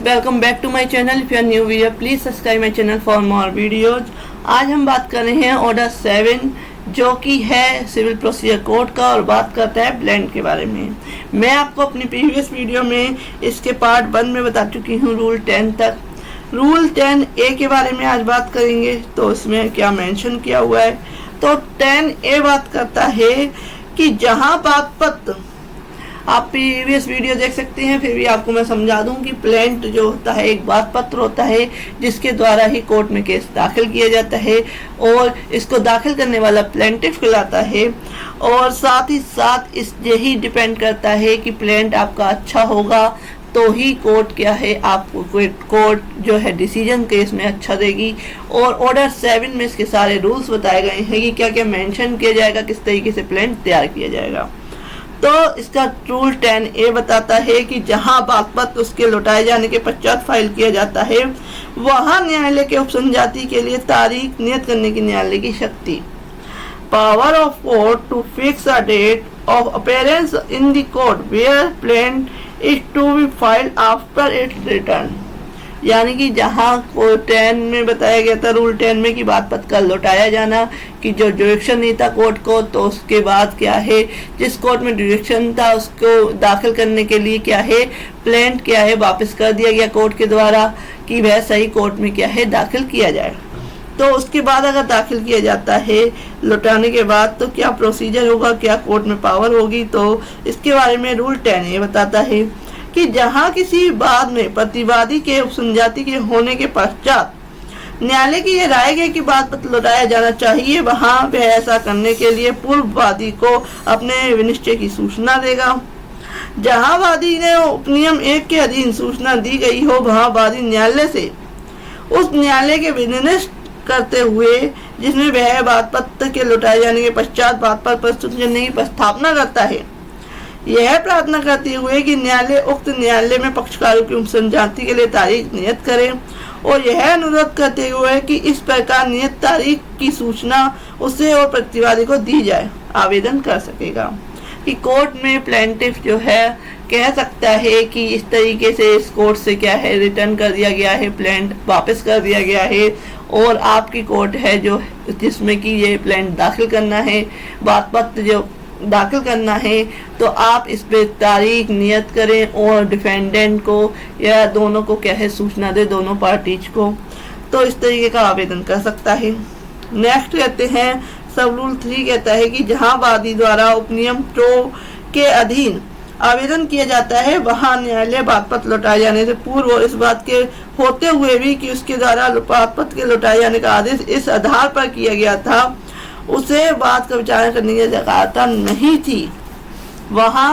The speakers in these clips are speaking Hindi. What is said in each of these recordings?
Welcome back to my channel. If you are new viewer please subscribe my channel for more videos. आज हम बात कर रहे हैं ऑर्डर 7 जो कि है सिविल प्रोसीजर कोड का और बात करता है ब्लेंड के बारे में। मैं आपको अपनी प्रीवियस वीडियो में इसके पार्ट 1 में बता चुकी हूँ रूल 10 तक। रूल 10A के बारे में आज बात करेंगे। तो इसमें क्या मेंशन किया हुआ है, तो 10A बात करता है कि जहाँ बात आप प्रीवियस वीडियो देख सकते हैं, फिर भी आपको मैं समझा दूं कि प्लेंट जो होता है एक बात पत्र होता है जिसके द्वारा ही कोर्ट में केस दाखिल किया जाता है और इसको दाखिल करने वाला प्लेंटिफ कहलाता है। और साथ ही साथ इस यही डिपेंड करता है कि प्लेंट आपका अच्छा होगा तो ही कोर्ट क्या है आपको कोर्ट जो है डिसीजन केस में अच्छा देगी। और ऑर्डर 7 में इसके सारे रूल्स बताए गए हैं कि क्या क्या मेंशन किया जाएगा, किस तरीके से प्लेंट तैयार किया जाएगा। तो इसका रूल 10A बताता है कि जहां बागपत्र उसके लौटाए जाने के पश्चात फाइल किया जाता है वहां न्यायालय के उपसंजाति के लिए तारीख नियत करने की न्यायालय की शक्ति। Power of court to fix a date of appearance in the court where plaint is to be filed after its return. यानी कि जहाँ को 10 में बताया गया था रूल 10 में कि बात पत्र का लौटाया जाना, कि जो जुरिडिक्शन नहीं था कोर्ट को तो उसके बाद क्या है जिस कोर्ट में जुरिडिक्शन था उसको दाखिल करने के लिए क्या है प्लेंट क्या है वापस कर दिया गया कोर्ट के द्वारा कि वह सही कोर्ट में क्या है दाखिल किया जाए। तो उसके बाद अगर दाखिल किया जाता है लौटाने के बाद तो क्या प्रोसीजर होगा, क्या कोर्ट में पावर होगी। तो इसके बारे में रूल 10 बताता है कि जहां किसी बाद में प्रतिवादी के उपसंजाति के होने के पश्चात न्यायालय की यह राय है कि बात पत्र लौटाया जाना चाहिए, वहां वह ऐसा करने के लिए पूर्ववादी को अपने विनिश्चय की सूचना देगा। जहां वादी ने उपनियम 1 के अधीन सूचना दी गई हो वहां वादी न्यायालय से उस न्यायालय के विनिश्चय करते हुए जिसमें वह बात पत्र के लौटाए जाने के पश्चात बात पत्र प्रस्तुत करने की प्रस्तावना करता है, यह प्रार्थना करते हुए कि न्यायालय उक्त न्यायालय में पक्षकारों की उपसंजाति के लिए तारीख नियत करे और यह अनुरोध करते हुए कि इस प्रकार नियत तारीख की सूचना उसे और प्रतिवादी को दी जाए आवेदन कर सकेगा। कि कोर्ट में प्लेंटिफ जो है कह सकता है कि इस तरीके से इस कोर्ट से क्या है रिटर्न कर दिया गया है, प्लेंट वापस कर दिया गया है और आपकी कोर्ट है जो जिसमें कि ये प्लेंट दाखिल करना है, बात पत्र जो दाखिल करना है, तो आप इस पे तारीख नियत करें और डिफेंडेंट को या दोनों को क्या है सूचना दे, दोनों पार्टीज को। तो इस तरीके का आवेदन कर सकता है। नेक्स्ट कहते हैं सब रूल 3 कहता है कि जहां वादी द्वारा उपनियम 2 के अधीन आवेदन किया जाता है वहां न्यायालय बात पत्र लौटाए जाने से पूर्व और इस बात के होते हुए भी कि उसके द्वारा बात पत्र के लौटाए जाने का आदेश इस आधार पर किया गया था उसे बात का विचार करने की जरूरत नहीं थी, वहां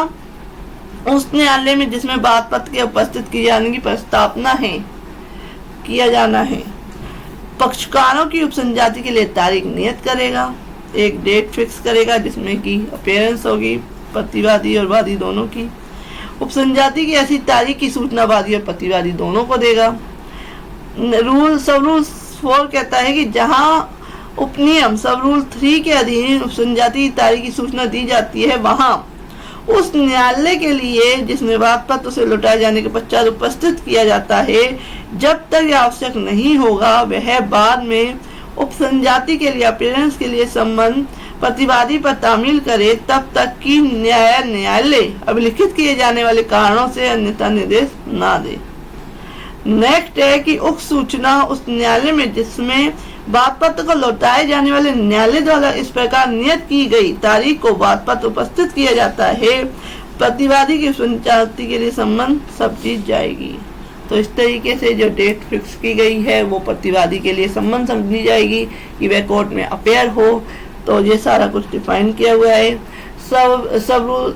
उस न्यायालय में जिसमें बात पत्र के उपस्थित किए जाने की प्रस्तावना है किया जाना है पक्षकारों की उपसंजाति के लिए तारीख नियत करेगा, एक डेट फिक्स करेगा जिसमें कि अपीयरेंस होगी प्रतिवादी और वादी दोनों की। उपसंजाति की ऐसी तारीख की सूचना वादी और प्रतिवादी दोनों को देगा। सब रूल 4 कहता है कि जहां उपनियम सब रूल 3 के अधीन उपसंजाति की तारीख की सूचना दी जाती है वहां उस न्यायालय के लिए जिसमें बात पत्र उसे लौटाए जाने के पश्चात उपस्थित किया जाता है जब तक यह आवश्यक नहीं होगा वह बाद में उपसंजाति के लिए अपीयरेंस के लिए संबंध प्रतिवादी पर तामील करे तब तक कि न्यायालय अभिलिखित किए जाने वाले कारणों से अन्यथा निर्देश ना दे। नेक्स्ट है कि उक्त सूचना उस न्यायालय में जिसमें बात पत्र को लौटाए जाने वाले न्यायालय द्वारा इस प्रकार नियत की गई तारीख को बात पत्र उपस्थित किया जाता है प्रतिवादी की संचाती के लिए संबंध सब चीज जाएगी। तो इस तरीके से जो डेट फिक्स की गई है वो प्रतिवादी के लिए संबंध समझी जाएगी कि वह कोर्ट में अपेयर हो। तो ये सारा कुछ डिफाइन किया हुआ है। सब रूल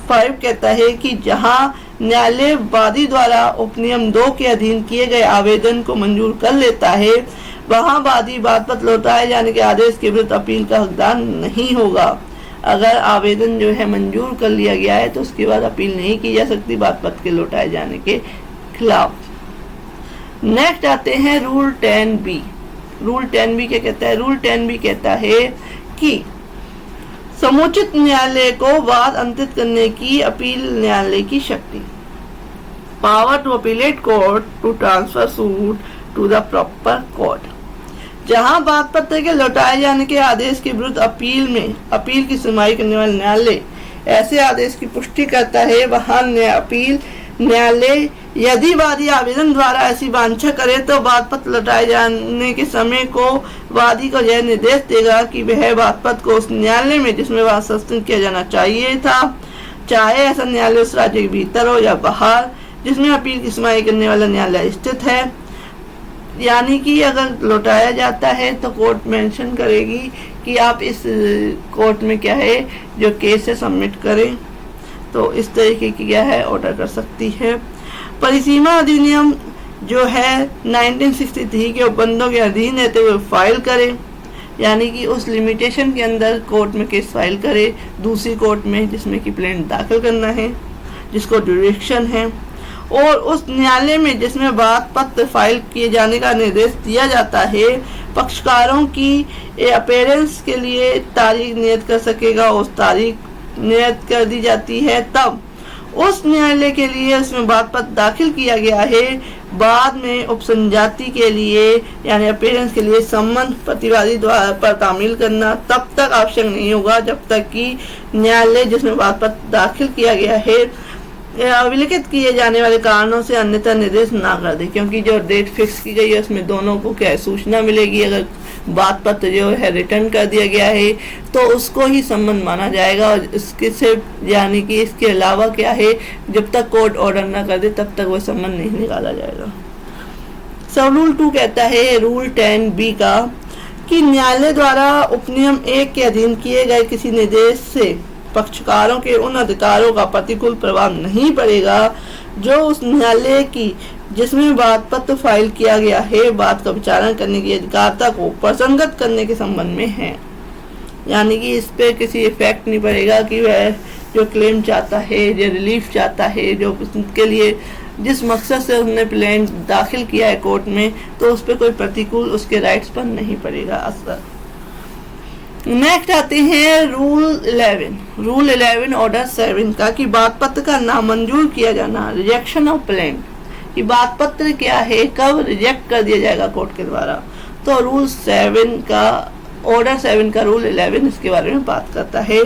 5 कहता है कि जहां न्यायालय वादी द्वारा उपनियम 2 के अधीन किए गए आवेदन को मंजूर कर लेता है वहां वादी बात पत्र लौटाए जाने के आदेश के विरुद्ध अपील का हकदार नहीं होगा। अगर आवेदन जो है मंजूर कर लिया गया है तो उसके बाद अपील नहीं की जा सकती बात पत्र के लौटाए जाने के खिलाफ। नेक्स्ट आते हैं रूल 10B। रूल 10B क्या कहता है? रूल 10B कहता है कि समुचित न्यायालय को वाद अंकित करने की अपील न्यायालय की शक्ति। power to appellate court to transfer suit to the proper court। जहां बात पत्र के लौटाए जाने के आदेश के विरुद्ध अपील की सुनवाई करने वाला न्यायालय ऐसे आदेश की पुष्टि करता है, वहां अपील न्यायालय यदि वादी आवेदन द्वारा ऐसी वांछा करे तो बात पत्र लौटाए जाने के समय को वादी को यह निर्देश देगा कि वह बात पत्र को उस न्यायालय में जिसमें वाद संस्थित किया जाना चाहिए था, चाहे ऐसा न्यायालय उस राज्य के भीतर हो या बाहर जिसमें अपील की सुनवाई करने वाला न्यायालय स्थित है। यानी कि अगर लौटाया जाता है तो कोर्ट मेंशन करेगी कि आप इस कोर्ट में क्या है जो केस है सबमिट करें, तो इस तरीके की क्या है ऑर्डर कर सकती है। परिसीमा अधिनियम जो है 1963 के उपबंधों के अधीन रहते हुए फाइल करें, यानी कि उस लिमिटेशन के अंदर कोर्ट में केस फाइल करे दूसरी कोर्ट में जिसमें कि प्लेंट दाखिल करना है, जिसको ड्यूरेक्शन है, और उस न्यायालय में जिसमें बात पत्र फाइल किए जाने का निर्देश दिया जाता है पक्षकारों की अपीयरेंस के लिए तारीख नियत कर सकेगा। उस तारीख नियत कर दी जाती है तब उस न्यायालय के लिए उसमें बात पत्र दाखिल किया गया है, बाद में उपसंजाति के लिए यानी अपीयरेंस के लिए सम्मन प्रतिवादी द्वारा पर तामील करना तब तक आवश्यक नहीं होगा जब तक कि न्यायालय जिसमें बात पत्र दाखिल किया गया है अभिलिखित किए जाने वाले कारणों से अन्यथा निर्देश ना कर दे, क्योंकि जो डेट फिक्स की गई है उसमें दोनों को क्या सूचना मिलेगी। अगर बात पत्र जो है रिटर्न कर दिया गया है तो उसको ही सम्मन माना जाएगा, और इसके से यानी कि इसके अलावा क्या है जब तक कोर्ट ऑर्डर ना कर दे तब तक वो सम्मन नहीं निकाला जाएगा। सब रूल 2 कहता है रूल 10B का कि न्यायालय द्वारा उपनियम 1 के अधीन किए गए किसी निर्देश से पक्षकारों के उन अधिकारों का प्रतिकूल प्रभाव नहीं पड़ेगा जो उस न्यायालय की जिसमें बात पत्र फाइल किया गया है बात का विचारण करने की अधिकारता को प्रसंगत करने के संबंध में है। यानी कि इस पे किसी इफेक्ट नहीं पड़ेगा कि वह जो क्लेम चाहता है, जो रिलीफ चाहता है, जो उसके लिए जिस मकसद से उसने प्लेन दाखिल किया है कोर्ट में, तो उस पर कोई प्रतिकूल उसके राइट्स पर नहीं पड़ेगा असर। नेक्स्ट आते हैं रूल 11 ऑर्डर 7 का कि बात पत्र का नामंजूर किया जाना, रिजेक्शन ऑफ प्लेन, कि बात पत्र क्या है कब रिजेक्ट कर दिया जाएगा कोर्ट के द्वारा। तो रूल 7 का ऑर्डर 7 का रूल 11 इसके बारे में बात करता है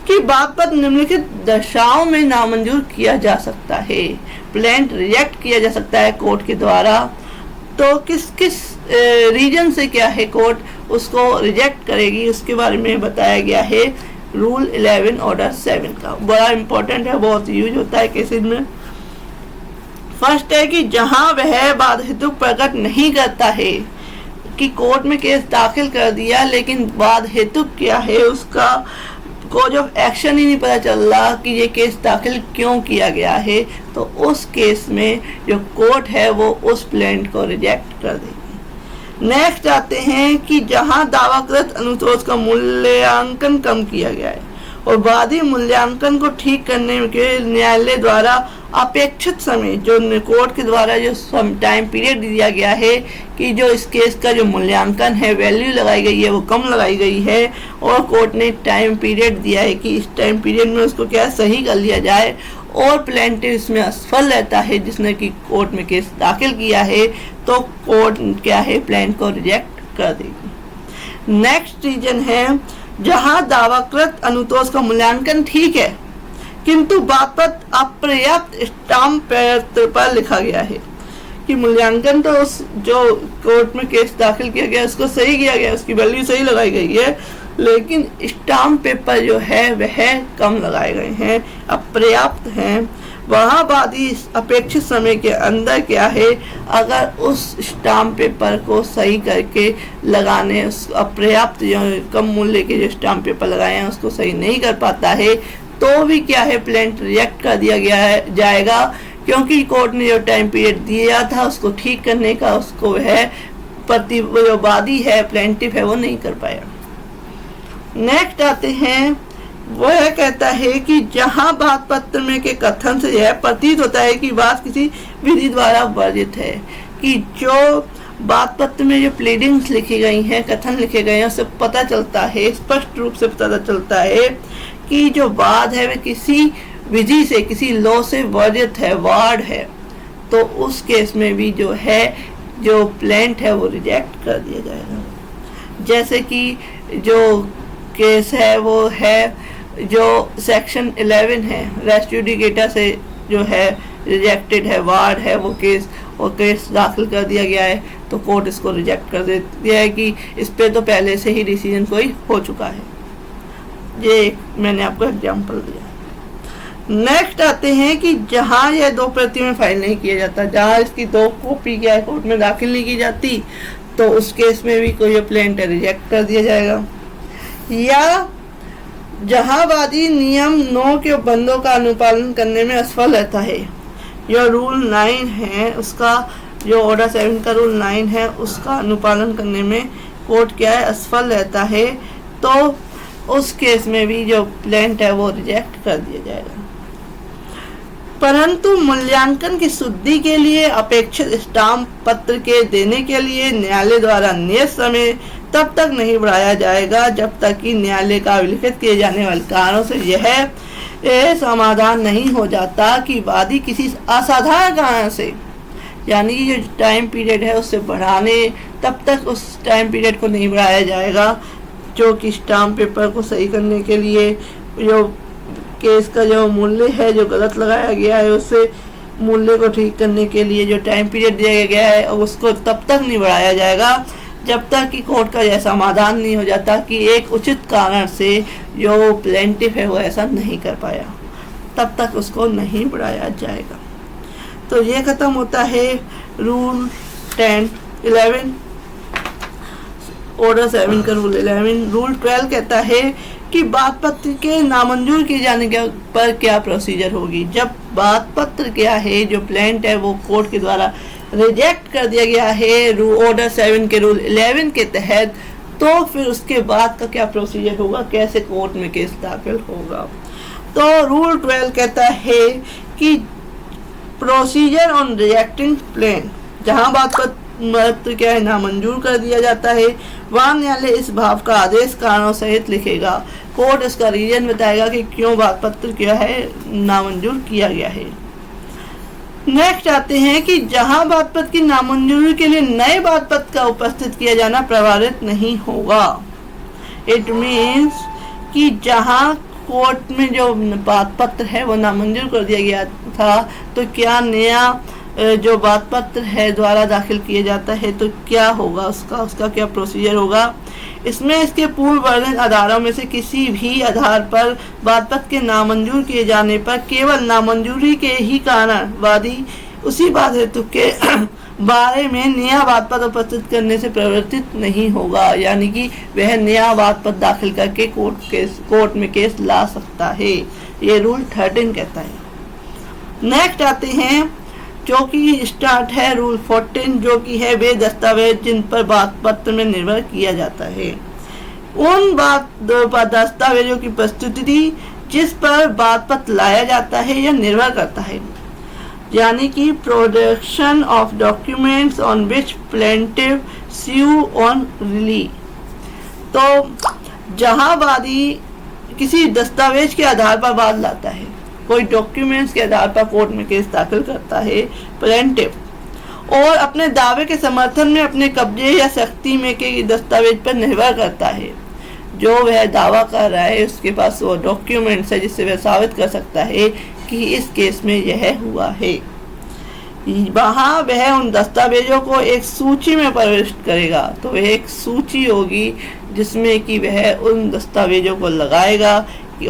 कि बात पत्र निम्नलिखित दशाओं में नामंजूर किया जा सकता है, प्लेंट रिजेक्ट किया जा सकता है कोर्ट के द्वारा। तो किस किस रीजन से क्या है कोर्ट उसको रिजेक्ट करेगी उसके बारे में बताया गया है रूल 11 ऑर्डर 7 का। बड़ा इंपॉर्टेंट है, बहुत यूज होता है केसेस में। फर्स्ट है कि जहां वह बात हेतु प्रकट नहीं करता है कि कोर्ट में केस दाखिल कर दिया लेकिन बाद हेतु क्या है उसका को जब एक्शन ही नहीं पता चल रहा कि ये केस दाखिल क्यों किया गया है, तो उस केस में जो कोर्ट है वो उस प्लेंट को रिजेक्ट कर देगी। नेक्स्ट आते हैं कि जहां दावाकृत अनुतोष का मूल्यांकन कम किया गया है और वादी मूल्यांकन को ठीक करने के न्यायालय द्वारा अपेक्षित समय जो कोर्ट के द्वारा जो टाइम पीरियड दिया गया है कि जो इस केस का जो मूल्यांकन है वैल्यू लगाई गई है वो कम लगाई गई है, और कोर्ट ने टाइम पीरियड दिया है कि इस टाइम पीरियड में उसको क्या सही कर लिया जाए, और प्लेंटिव इसमें असफल रहता है जिसने कि कोर्ट में केस दाखिल किया है, तो कोर्ट क्या है प्लेंट को रिजेक्ट कर देगी। नेक्स्ट रीजन है जहां दावाकृत अनुतोष का मूल्यांकन ठीक है किंतु बात पत्र अपर्याप्त स्टाम्प पर लिखा गया है कि मूल्यांकन तो उस जो कोर्ट में केस दाखिल किया गया उसको सही किया गया, उसकी वैल्यू सही लगाई गई है, लेकिन स्टाम्प पेपर जो है वह कम लगाए गए हैं, अपर्याप्त हैं। वहाँ वादी अपेक्षित समय के अंदर क्या है अगर उस स्टाम्प पेपर को सही करके लगाने अपर्याप्त जो कम मूल्य के जो स्टाम्प पेपर लगाए हैं उसको सही नहीं कर पाता है तो भी क्या है प्लेंट रिजेक्ट कर दिया गया है जाएगा, क्योंकि कोर्ट ने जो टाइम पीरियड दिया था उसको ठीक करने का उसको है जो वादी है प्लेंटिफ है वो नहीं कर पाया। नेक्स्ट आते हैं वह कहता है कि जहां बात पत्र में के कथन से यह प्रतीत होता है कि बात किसी विधि द्वारा वर्जित है, कि जो बात पत्र में जो प्लीडिंग्स लिखी गई हैं कथन लिखे गए हैं उससे पता चलता है, स्पष्ट रूप से पता चलता है कि जो वाद है वह किसी विधि से किसी लॉ से वर्जित है, वार्ड है, तो उस केस में भी जो है जो प्लेंट है वो रिजेक्ट कर दिया जाएगा। जैसे कि जो केस है वो है जो सेक्शन 11 है, रेस जुडिकेटा से जो है रिजेक्टेड है, वार्ड है वो केस, और केस दाखिल कर दिया गया है, तो कोर्ट इसको रिजेक्ट कर देती है कि इस पे तो पहले से ही डिसीजन कोई हो चुका है। ये मैंने आपको एग्जांपल दिया। नेक्स्ट आते हैं कि जहाँ यह 2 प्रति में फाइल नहीं किया जाता, जहाँ इसकी 2 कॉपी क्या है कोर्ट में दाखिल नहीं की जाती, तो उस केस में भी कोई प्लेंट रिजेक्ट कर दिया जाएगा। या जहाँ वादी नियम 9 के बंदों का अनुपालन करने में असफल रहता है, जो रूल 9 है उसका, जो ऑर्डर 7 का रूल 9 है उसका अनुपालन करने में कोर्ट क्या है असफल रहता है, तो उस केस में भी जो प्लेंट है वो रिजेक्ट कर दिया जाएगा। परंतु मूल्यांकन की शुद्धि के लिए अपेक्षित स्टाम्प पत्र के देने के लिए न्यायालय द्वारा नियत समय तब तक नहीं बढ़ाया जाएगा जब तक कि न्यायालय का अभिलिखित किए जाने वाले कारणों से यह समाधान नहीं हो जाता कि वादी किसी असाधारण कारण से, यानी कि जो टाइम पीरियड है उससे बढ़ाने, तब तक उस टाइम पीरियड को नहीं बढ़ाया जाएगा जो कि स्टाम्प पेपर को सही करने के लिए, जो केस का जो मूल्य है जो गलत लगाया गया है उससे मूल्य को ठीक करने के लिए जो टाइम पीरियड दिया गया है उसको तब तक नहीं बढ़ाया जाएगा जब तक कि कोर्ट का यह समाधान नहीं हो जाता कि एक उचित कारण से जो प्लेंटिफ है वो ऐसा नहीं कर पाया, तब तक उसको नहीं बढ़ाया जाएगा। तो ये खत्म होता है रूल 11 ऑर्डर 7 का रूल 11। रूल 12 कहता है कि बात पत्र के नामंजूर किए जाने के पर क्या प्रोसीजर होगी। जब बात पत्र क्या है जो प्लेंट है वो कोर्ट के द्वारा रिजेक्ट कर दिया गया है ऑर्डर 7 के रूल 11 के तहत, तो फिर उसके बाद का क्या प्रोसीजर होगा, कैसे कोर्ट में केस दाखिल होगा। तो रूल 12 कहता है कि प्रोसीजर ऑन रिजेक्टिंग प्लेंट, जहां बात पत्र क्या है नामंजूर कर दिया जाता है, वहां न्यायालय इस भाव का आदेश कारणों सहित लिखेगा। कोर्ट इसका रीजन बताएगा कि क्यों बात पत्र क्या है नामंजूर किया गया है। नेक्स्ट आते हैं कि जहां बात पत्र की नामंजूरी के लिए नए बात पत्र का उपस्थित किया जाना प्रभावित नहीं होगा। इट मीन्स कि जहां कोर्ट में जो बात पत्र है वो नामंजूर कर दिया गया था, तो क्या नया जो बात पत्र है द्वारा दाखिल किया जाता है तो क्या होगा, उसका क्या प्रोसीजर होगा। इसमें इसके पूर्व वर्णित आधारों में से किसी भी आधार पर बात पत्र के नामंजूर किए जाने पर केवल नामंजूरी के ही कारण वादी उसी बात हेतु के बारे में नया बात पत्र उपस्थित करने से प्रवर्तित नहीं होगा, यानी कि वह नया बात पत्र दाखिल करके कोर्ट में केस ला सकता है। ये रूल 13 कहता है। नेक्स्ट आते हैं जो कि स्टार्ट है रूल 14, जो कि है वे दस्तावेज जिन पर बात पत्र में निर्भर किया जाता है। उन दस्तावेजों की प्रस्तुति जिस पर बात पत्र लाया जाता है यह निर्भर करता है, यानी कि production of documents on which plaintiff sue on rely. तो जहां वादी किसी दस्तावेज के आधार पर वाद लाता है, कोई डॉक्यूमेंट्स के आधार पर कोर्ट में केस दाखिल करता है प्लेंटिव, और अपने दावे के समर्थन में अपने कब्जे या सख्ती में के दस्तावेज पर निर्भर करता है। जो वह दावा कर रहा है उसके पास वो डॉक्यूमेंट्स है जिससे वह साबित कर सकता है कि इस केस में यह हुआ है। वहाँ वह उन दस्तावेजों को एक सूची में प्रविष्ट करेगा, तो वह एक सूची होगी जिसमें कि वह उन दस्तावेजों को लगाएगा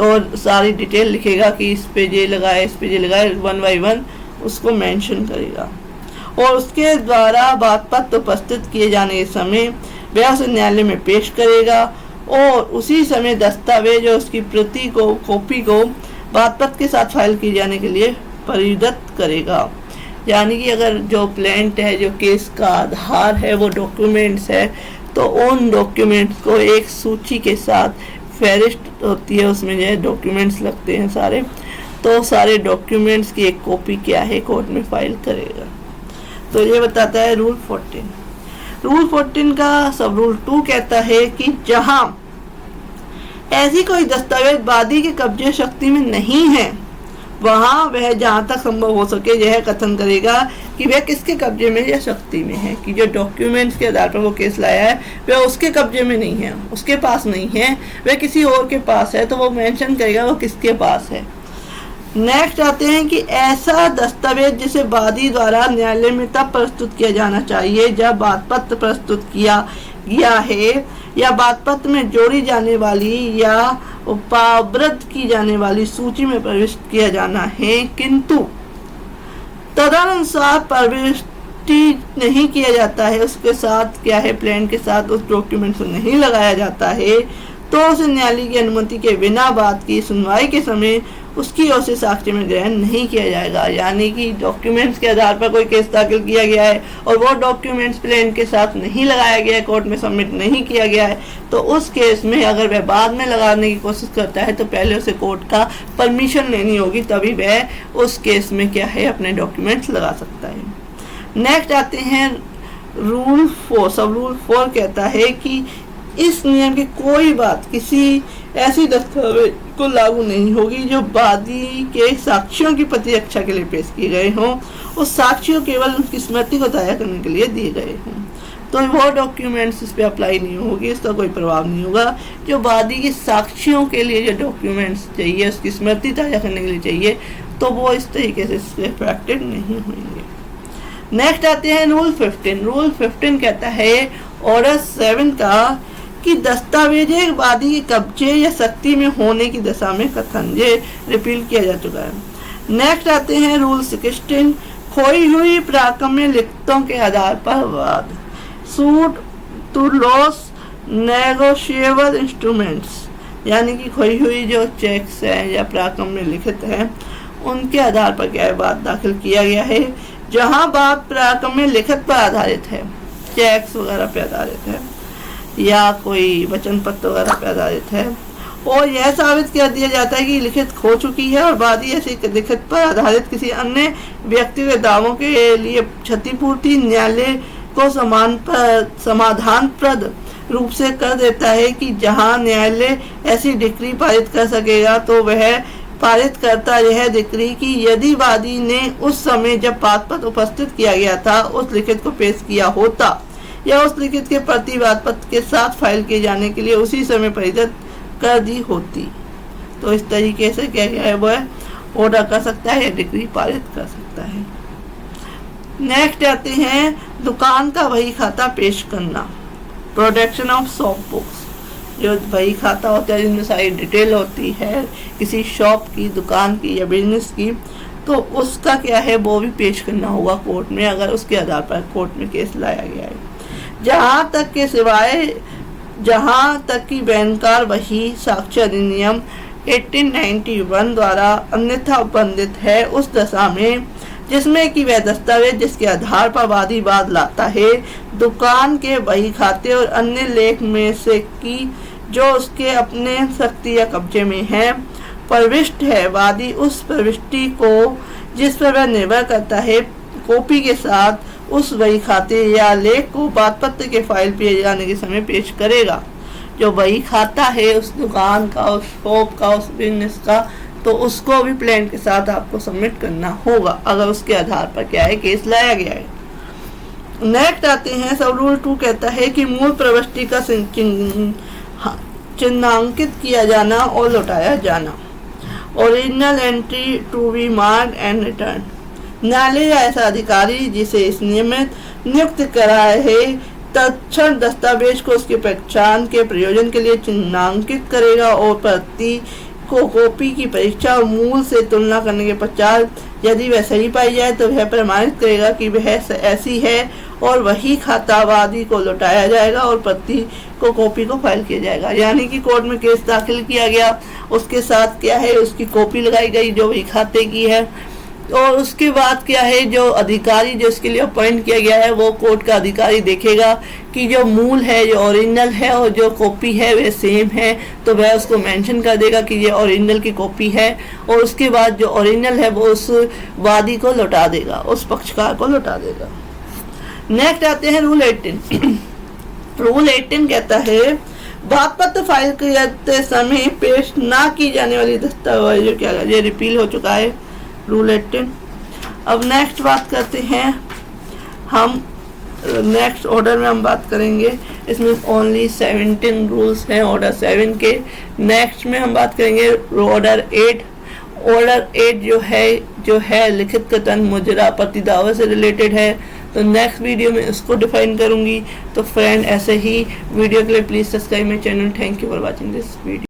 और सारी डिटेल लिखेगा कि इस पे ये लगाए, इस पे ये लगाए, 1 बाय 1 उसको मेंशन करेगा, और उसके द्वारा बात पत्र उपस्थित किए जाने के समय वह उसे न्यायालय में पेश करेगा, और उसी समय दस्तावेज और उसकी प्रति को कॉपी को बात पत्र के साथ फाइल किए जाने के लिए परिदत्त करेगा। यानी कि अगर जो प्लेंट है, जो केस का आधार है वो डॉक्यूमेंट्स है, तो उन डॉक्यूमेंट्स को एक सूची के साथ फेरिस्ट होती है, उसमें जो है डॉक्यूमेंट्स लगते हैं सारे, तो सारे डॉक्यूमेंट्स की एक कॉपी क्या है कोर्ट में फाइल करेगा। तो ये बताता है रूल 14। रूल 14 का सब रूल 2 कहता है कि जहां ऐसी कोई दस्तावेज वादी के कब्जे शक्ति में नहीं है वहाँ वह जहाँ तक संभव हो सके यह कथन करेगा कि वह किसके कब्जे में या शक्ति में है, कि जो डॉक्यूमेंट्स के आधार पर वो केस लाया है वह उसके कब्जे में नहीं है, उसके पास नहीं है, वह किसी और के पास है, तो वो मेंशन करेगा वो किसके पास है। नेक्स्ट आते हैं कि ऐसा दस्तावेज जिसे वादी द्वारा न्यायालय में तब प्रस्तुत किया जाना चाहिए जब वादपत्र प्रस्तुत किया गया है या वादपत्र में जोड़ी जाने वाली या उपावृत की जाने वाली सूची में प्रविष्ट किया जाना है, किंतु तदनुसार प्रविष्टि नहीं किया जाता है, उसके साथ क्या है प्लान के साथ उस डॉक्यूमेंट को नहीं लगाया जाता है, तो उसे न्यायालय की अनुमति के बिना बात की सुनवाई के समय उसकी ओर से साक्ष्य में ग्रहण नहीं किया जाएगा। यानी कि डॉक्यूमेंट्स के आधार पर कोई केस दाखिल किया गया है और वो डॉक्यूमेंट्स प्लेन के साथ नहीं लगाया गया है, कोर्ट में सबमिट नहीं किया गया है, तो उस केस में अगर वह बाद में लगाने की कोशिश करता है तो पहले उसे कोर्ट का परमिशन लेनी होगी, तभी वह उस केस में क्या है अपने डॉक्यूमेंट्स लगा सकता है। नेक्स्ट आते हैं रूल 4। सब रूल 4 कहता है कि इस नियम की कोई बात किसी ऐसी दस्तावेज को लागू नहीं होगी जो वादी के साक्ष्यों की प्रतिरक्षा के लिए पेश किए गए हों, उस साक्ष्यों केवल उनकी स्मृति को दायर करने के लिए दिए गए हों, तो वो डॉक्यूमेंट्स इस पर अप्लाई नहीं होगी, इसका कोई प्रभाव नहीं होगा। जो वादी की साक्ष्यों के लिए जो डॉक्यूमेंट्स चाहिए उसकी स्मृति ताज़ा करने के लिए चाहिए, तो वो इस तरीके से इससे अफेक्टेड नहीं होंगे। नेक्स्ट आते हैं रूल 15। रूल 15 कहता है ऑर्डर 7 का कि दस्तावेज वादी के कब्जे या शक्ति में होने की दशा में कथन, ये रिपील किया जा चुका है। नेक्स्ट आते हैं रूल 16। खोई हुई प्राकम्य लिखतों के आधार पर वाद, suit to loss negotiable instruments, यानी कि खोई हुई जो चेक्स हैं या प्राकम्य लिखित हैं उनके आधार पर क्या है वाद दाखिल किया गया है। जहां बात प्राकम्य लिखित पर आधारित है, चेक्स वगैरह पर आधारित है या कोई वचन पत्र वगैरह पर आधारित है, और यह साबित कर दिया जाता है कि लिखित खो चुकी है और वादी ऐसी लिखित पर आधारित किसी अन्य व्यक्ति के दावों के लिए क्षतिपूर्ति न्यायालय को समाधानप्रद रूप से कर देता है कि जहां न्यायालय ऐसी डिक्री पारित कर सकेगा तो वह पारित करता यह डिक्री कि यदि वादी ने उस समय जब वादपत्र उपस्थित किया गया था उस लिखित को पेश किया होता या उस लिखित के प्रति वादपत्र के साथ फाइल किए जाने के लिए उसी समय परिचित कर दी होती, तो इस तरीके से क्या है वह ऑर्डर कर सकता है या डिक्री पारित कर सकता है। नेक्स्ट आते हैं दुकान का वही खाता पेश करना, प्रोडक्शन ऑफ शॉप बुक्स, जो वही खाता होता है जिनमें सारी डिटेल होती है किसी शॉप की, दुकान की या बिजनेस की, तो उसका क्या है वो भी पेश करना होगा कोर्ट में अगर उसके आधार पर कोर्ट में केस लाया गया है। जहाँ तक कि बैंकर वही साक्ष्य अधिनियम 1891 द्वारा अन्यथा उपबंधित है उस दशा में जिसमें कि वह दस्तावेज जिसके आधार पर वादी वाद लाता है दुकान के वही खाते और अन्य लेख में से की जो उसके अपने शक्ति या कब्जे में है प्रविष्ट है, वादी उस प्रविष्टि को जिस पर वह निर्भर करता है कॉपी के साथ उस वही खाते या लेख को वादपत्र के फाइल किए जाने के समय पेश करेगा। जो वही खाता है उस दुकान का, उस शॉप का, उस बिजनेस का, तो उसको भी प्लान के साथ आपको सबमिट करना होगा अगर उसके आधार पर क्या है केस लाया गया है। नेक्स्ट आते हैं सब रूल 2 कहता है कि मूल प्रविष्टि का चिन्हांकित किया जाना और लौटाया जाना, original entry to be marked and return. न्यायालय या ऐसा अधिकारी जिसे इस नियमित नियुक्त करा है तत्क्षण दस्तावेज को उसकी पहचान के प्रयोजन के लिए चिन्हांकित करेगा और प्रति को कॉपी की परीक्षा और मूल से तुलना करने के पश्चात यदि वह सही पाई जाए तो वह प्रमाणित करेगा कि वह ऐसी है और वही खाता वादी को लौटाया जाएगा और प्रति को कॉपी को फाइल किया जाएगा। यानी कि कोर्ट में केस दाखिल किया गया, उसके साथ क्या है उसकी कॉपी लगाई गई जो वही खाते की है, और उसके बाद क्या है जो अधिकारी जो इसके लिए अपॉइंट किया गया है वो कोर्ट का अधिकारी देखेगा कि जो मूल है जो ओरिजिनल है और जो कॉपी है वह सेम है, तो वह उसको मेंशन कर देगा कि ये ओरिजिनल की कॉपी है, और उसके बाद जो ओरिजिनल है वो उस वादी को लौटा देगा, उस पक्षकार को लौटा देगा। नेक्स्ट आते हैं रूल 18। रूल 18 कहता है वादपत्र फाइल करते समय पेश ना की जाने वाली दस्तावेजों क्या, ये रिपील हो चुका है, रूल 18। अब नेक्स्ट बात करते हैं हम, नेक्स्ट ऑर्डर में हम बात करेंगे, इसमें ओनली 17 रूल्स हैं ऑर्डर 7 के। नेक्स्ट में हम बात करेंगे ऑर्डर 8। ऑर्डर 8 जो है लिखित कथन मुजरा प्रतिदावा से रिलेटेड है, तो नेक्स्ट वीडियो में इसको डिफाइन करूंगी। तो फ्रेंड ऐसे ही वीडियो के लिए please subscribe my channel. Thank you for watching this video.